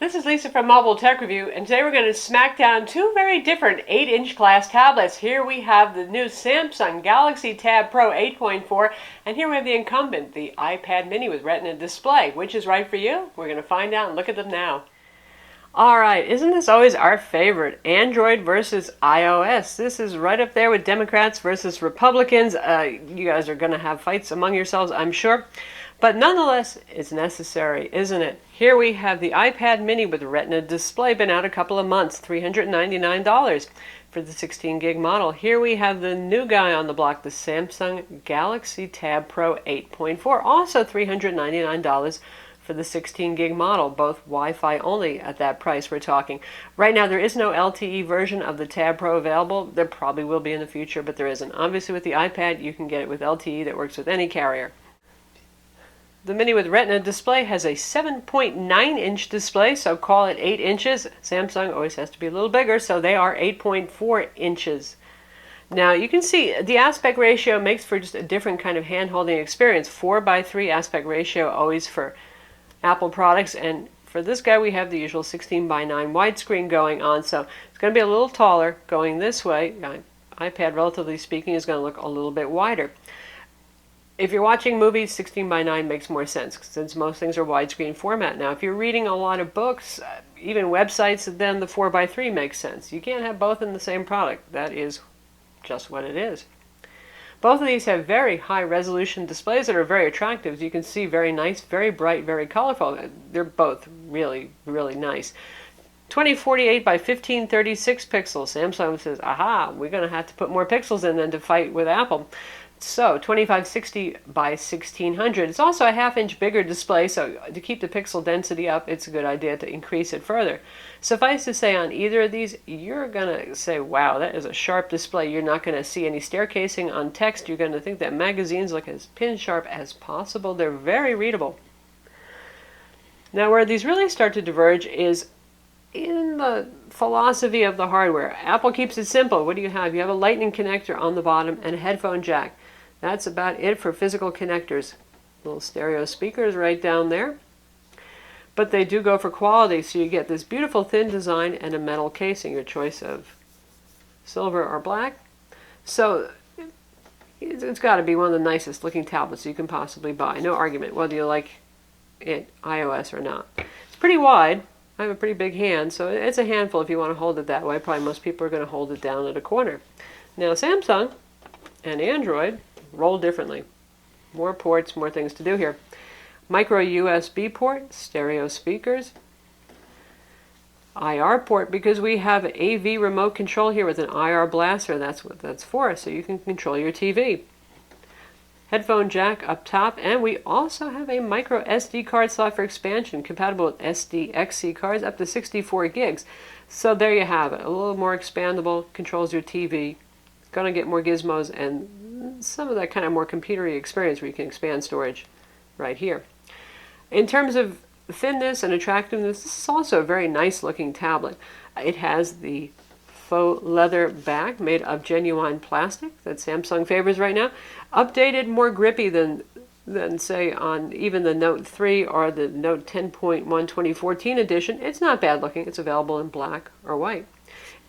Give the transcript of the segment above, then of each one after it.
This is Lisa from Mobile Tech Review, and today we're going to smack down two very different 8-inch glass tablets. Here we have the new Samsung Galaxy Tab Pro 8.4, and here we have the incumbent, the iPad mini with Retina Display. Which is right for you? We're going to find out and look at them now. Alright, isn't this always our favorite? Android versus iOS. This is right up there with Democrats versus Republicans. You guys are going to have fights among yourselves, I'm sure. But nonetheless, it's necessary, isn't it? Here we have the iPad mini with Retina Display, been out a couple of months, $399 for the 16 gig model. Here we have the new guy on the block, the Samsung Galaxy Tab Pro 8.4, also $399 for the 16 gig model, both Wi-Fi only at that price we're talking. Right now there is no LTE version of the Tab Pro available. There probably will be in the future, but there isn't. Obviously with the iPad you can get it with LTE that works with any carrier. The Mini with Retina Display has a 7.9-inch display, so call it 8 inches. Samsung always has to be a little bigger, so they are 8.4 inches. Now you can see the aspect ratio makes for just a different kind of hand-holding experience. 4:3 aspect ratio always for Apple products, and for this guy we have the usual 16:9 widescreen going on, so it's going to be a little taller going this way. iPad, relatively speaking, is going to look a little bit wider. If you're watching movies, 16:9 makes more sense since most things are widescreen format. Now, if you're reading a lot of books, even websites, then the 4:3 makes sense. You can't have both in the same product. That is just what it is. Both of these have very high resolution displays that are very attractive. As you can see, very nice, very bright, very colorful. They're both really, really nice. 2048 by 1536 pixels. Samsung says, aha, we're going to have to put more pixels in than to fight with Apple. So 2560 by 1600. It's also a half-inch bigger display, so to keep the pixel density up, it's a good idea to increase it further. Suffice to say, on either of these, you're going to say, wow, that is a sharp display. You're not going to see any staircasing on text. You're going to think that magazines look as pin-sharp as possible. They're very readable. Now, where these really start to diverge is in the philosophy of the hardware. Apple keeps it simple. What do you have? You have a lightning connector on the bottom and a headphone jack. That's about it for physical connectors. Little stereo speakers right down there. But they do go for quality, so you get this beautiful thin design and a metal casing, your choice of silver or black. So it's got to be one of the nicest looking tablets you can possibly buy. No argument whether you like it iOS or not. It's pretty wide. I have a pretty big hand, so it's a handful if you want to hold it that way. Probably most people are going to hold it down at a corner. Now Samsung and Android roll differently. More ports, more things to do here. Micro USB port, stereo speakers, IR port, because we have AV remote control here with an IR blaster. That's what that's for, so you can control your TV. Headphone jack up top, and we also have a micro SD card slot for expansion, compatible with SDXC cards up to 64 gigs. So there you have it, a little more expandable, controls your TV, gonna get more gizmos and some of that kind of more computery experience where you can expand storage right here. In terms of thinness and attractiveness, this is also a very nice looking tablet. It has the faux leather back made of genuine plastic that Samsung favors right now. Updated, more grippy than say on even the Note 3 or the Note 10.1 2014 edition. It's not bad looking. It's available in black or white.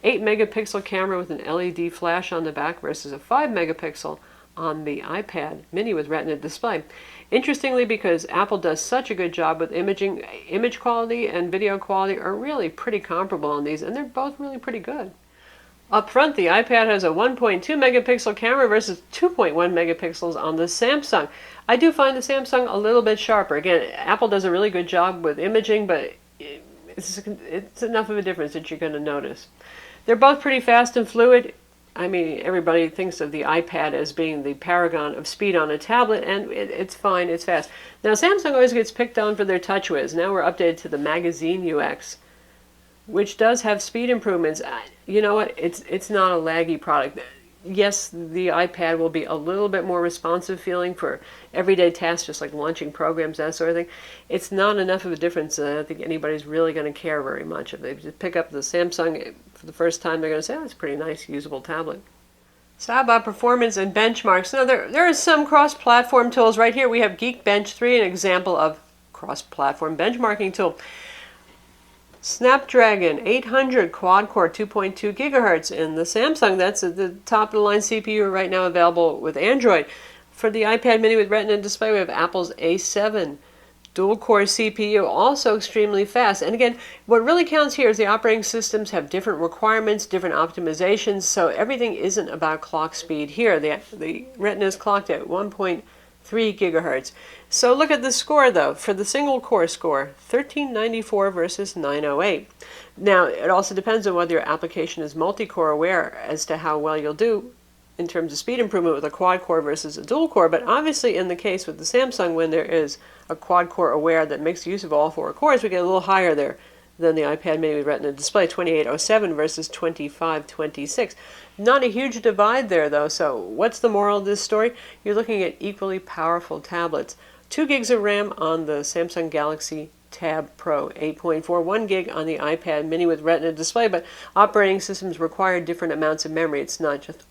8 megapixel camera with an LED flash on the back versus a 5 megapixel on the iPad mini with Retina Display. Interestingly, because Apple does such a good job with image quality and video quality are really pretty comparable on these, and they're both really pretty good. Up front, the iPad has a 1.2 megapixel camera versus 2.1 megapixels on the Samsung. I do find the Samsung a little bit sharper. Again, Apple does a really good job with imaging, but it's enough of a difference that you're going to notice. They're both pretty fast and fluid. I mean, everybody thinks of the iPad as being the paragon of speed on a tablet, and it's fine, it's fast. Now, Samsung always gets picked on for their TouchWiz. Now we're updated to the magazine UX, which does have speed improvements. You know what? It's not a laggy product. Yes, the iPad will be a little bit more responsive feeling for everyday tasks, just like launching programs, that sort of thing. It's not enough of a difference that I don't think anybody's really going to care very much. If they just pick up the Samsung for the first time, they're going to say, oh, it's a pretty nice, usable tablet. So how about performance and benchmarks? Now, there are some cross-platform tools. Right here we have Geekbench 3, an example of cross-platform benchmarking tool. Snapdragon 800 quad-core 2.2 gigahertz in the Samsung. That's the top-of-the-line CPU right now available with Android. For the iPad mini with Retina display, we have Apple's A7 dual-core CPU, also extremely fast. And again, what really counts here is the operating systems have different requirements, different optimizations, so everything isn't about clock speed here. The Retina is clocked at 1.3 gigahertz. So look at the score though. For the single core score, 1394 versus 908. Now, it also depends on whether your application is multi-core aware as to how well you'll do in terms of speed improvement with a quad core versus a dual core. But obviously in the case with the Samsung, when there is a quad core aware that makes use of all 4 cores, we get a little higher there than the iPad mini with Retina display, 2807 versus 2526. Not a huge divide there though, so what's the moral of this story? You're looking at equally powerful tablets. 2 gigs of RAM on the Samsung Galaxy Tab Pro 8.4, 1 gig on the iPad mini with Retina display, but operating systems require different amounts of memory. It's not just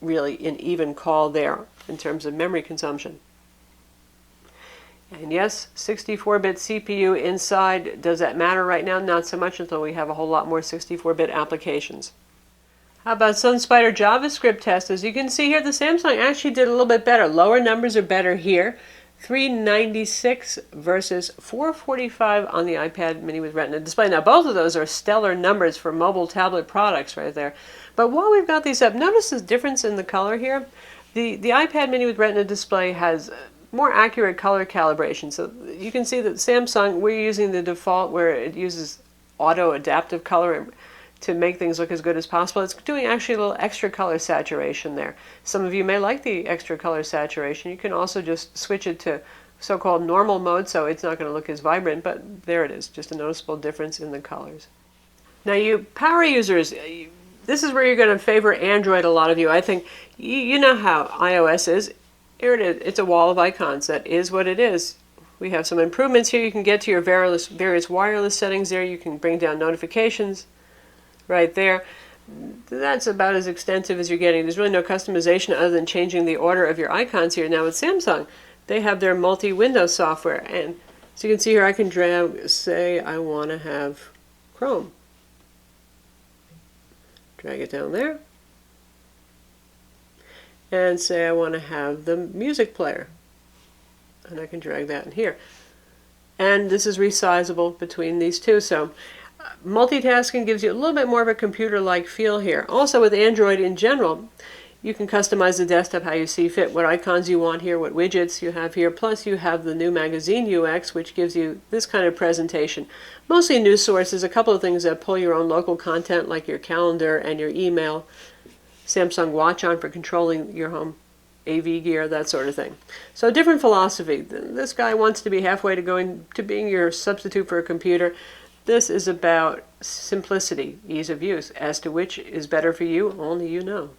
really an even call there in terms of memory consumption. And yes, 64-bit CPU inside. Does that matter right now? Not so much until we have a whole lot more 64-bit applications. How about SunSpider JavaScript test? As you can see here, the Samsung actually did a little bit better. Lower numbers are better here. 396 versus 445 on the iPad mini with Retina display. Now both of those are stellar numbers for mobile tablet products right there. But while we've got these up, notice the difference in the color here. The iPad mini with Retina display has more accurate color calibration. So you can see that Samsung, we're using the default where it uses auto adaptive color to make things look as good as possible. It's doing actually a little extra color saturation there. Some of you may like the extra color saturation. You can also just switch it to so-called normal mode, so it's not going to look as vibrant, but there it is, just a noticeable difference in the colors. Now you power users, this is where you're going to favor Android, a lot of you. I think you know how iOS is. Here it is. It's a wall of icons. That is what it is. We have some improvements here. You can get to your various wireless settings there. You can bring down notifications right there. That's about as extensive as you're getting. There's really no customization other than changing the order of your icons here. Now with Samsung, they have their multi-window software. And so you can see here I can drag, say I want to have Chrome. Drag it down there. And say I want to have the music player. And I can drag that in here. And this is resizable between these two. So multitasking gives you a little bit more of a computer-like feel here. Also with Android in general, you can customize the desktop how you see fit, what icons you want here, what widgets you have here. Plus you have the new magazine UX, which gives you this kind of presentation. Mostly news sources, a couple of things that pull your own local content like your calendar and your email. Samsung Watch on for controlling your home AV gear, that sort of thing. So different philosophy. This guy wants to be halfway to going to being your substitute for a computer. This is about simplicity, ease of use. As to which is better for you, only you know.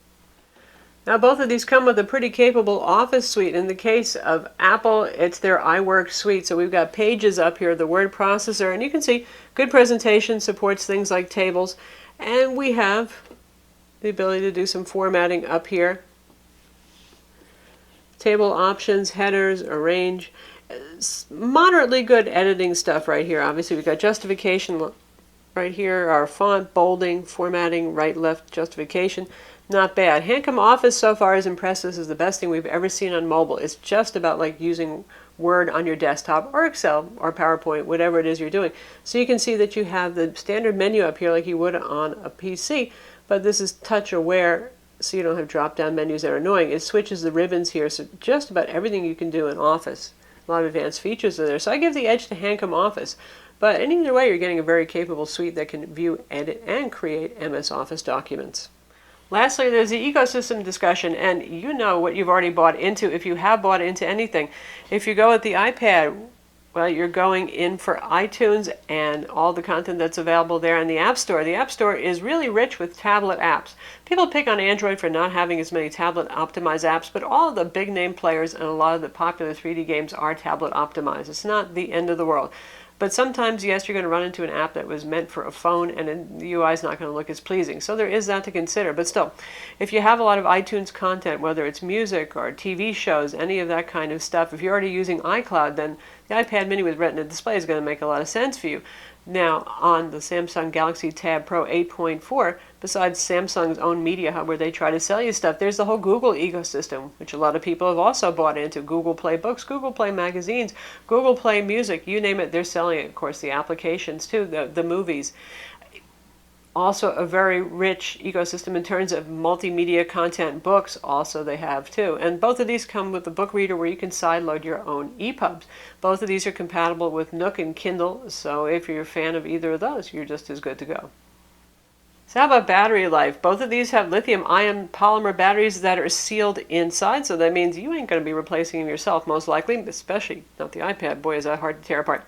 Now both of these come with a pretty capable Office suite. In the case of Apple, it's their iWork suite. So we've got Pages up here, the word processor, and you can see good presentation, supports things like tables, and we have the ability to do some formatting up here. Table options, headers, arrange. Moderately good editing stuff right here. Obviously we've got justification right here, our font, bolding, formatting, right, left, justification. Not bad. Handcom Office so far is impressive. This is the best thing we've ever seen on mobile. It's just about like using Word on your desktop or Excel or PowerPoint, whatever it is you're doing. So you can see that you have the standard menu up here like you would on a PC, but this is touch aware, so you don't have drop-down menus that are annoying. It switches the ribbons here, so just about everything you can do in Office. A lot of advanced features are there. So I give the edge to Handcom Office. But in either way, you're getting a very capable suite that can view, edit, and create MS Office documents. Lastly, there's the ecosystem discussion, and you know what you've already bought into if you have bought into anything. If you go with the iPad, well, you're going in for iTunes and all the content that's available there in the App Store. The App Store is really rich with tablet apps. People pick on Android for not having as many tablet-optimized apps, but all of the big-name players and a lot of the popular 3D games are tablet-optimized. It's not the end of the world. But sometimes, yes, you're going to run into an app that was meant for a phone, and the UI is not going to look as pleasing. So there is that to consider. But still, if you have a lot of iTunes content, whether it's music or TV shows, any of that kind of stuff, if you're already using iCloud, then the iPad mini with Retina Display is going to make a lot of sense for you. Now, on the Samsung Galaxy Tab Pro 8.4, besides Samsung's own media hub where they try to sell you stuff, there's the whole Google ecosystem, which a lot of people have also bought into. Google Play Books, Google Play Magazines, Google Play Music, you name it, they're selling it. Of course, the applications too, the movies. Also a very rich ecosystem in terms of multimedia content. Books also they have too, and both of these come with a book reader where you can sideload your own EPUBs. Both of these are compatible with Nook and Kindle, so if you're a fan of either of those, you're just as good to go. So how about battery life? Both of these have lithium-ion polymer batteries that are sealed inside, so that means you ain't going to be replacing them yourself most likely, especially not the iPad. Boy, is that hard to tear apart.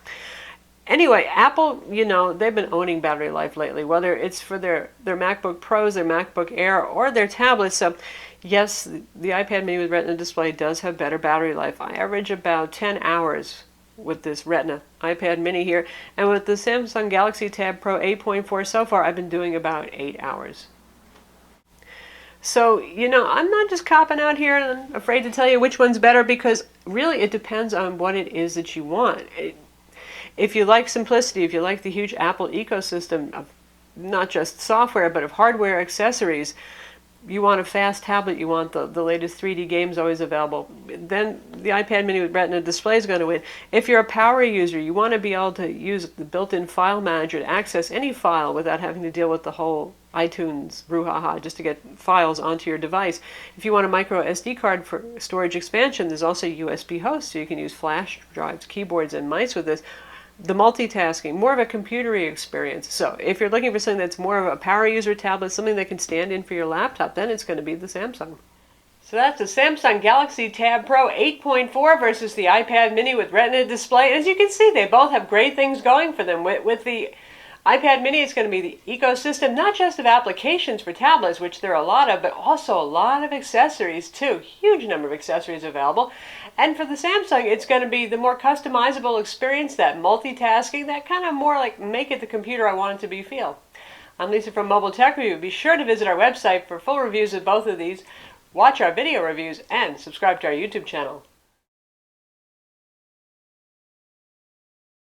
Anyway, Apple, they've been owning battery life lately, whether it's for their MacBook Pros, their MacBook Air, or their tablets. So, yes, the iPad mini with Retina display does have better battery life. I average about 10 hours with this Retina iPad mini here, and with the Samsung Galaxy Tab Pro 8.4 so far, I've been doing about 8 hours. So, I'm not just copping out here and I'm afraid to tell you which one's better, because really it depends on what it is that you want. If you like simplicity, if you like the huge Apple ecosystem of not just software, but of hardware accessories, you want a fast tablet, you want the latest 3D games always available, then the iPad mini with Retina display is going to win. If you're a power user, you want to be able to use the built-in file manager to access any file without having to deal with the whole iTunes brouhaha just to get files onto your device. If you want a micro SD card for storage expansion, there's also USB host, so you can use flash drives, keyboards, and mice with this. The multitasking, more of a computery experience. So if you're looking for something that's more of a power user tablet, something that can stand in for your laptop, then it's going to be the Samsung. So that's the Samsung Galaxy Tab Pro 8.4 versus the iPad mini with Retina display. As you can see, they both have great things going for them. With the iPad mini, it's going to be the ecosystem, not just of applications for tablets, which there are a lot of, but also a lot of accessories too. Huge number of accessories available. And for the Samsung, it's going to be the more customizable experience, that multitasking, that kind of more like make it the computer I want it to be feel. I'm Lisa from Mobile Tech Review. Be sure to visit our website for full reviews of both of these, watch our video reviews, and subscribe to our YouTube channel.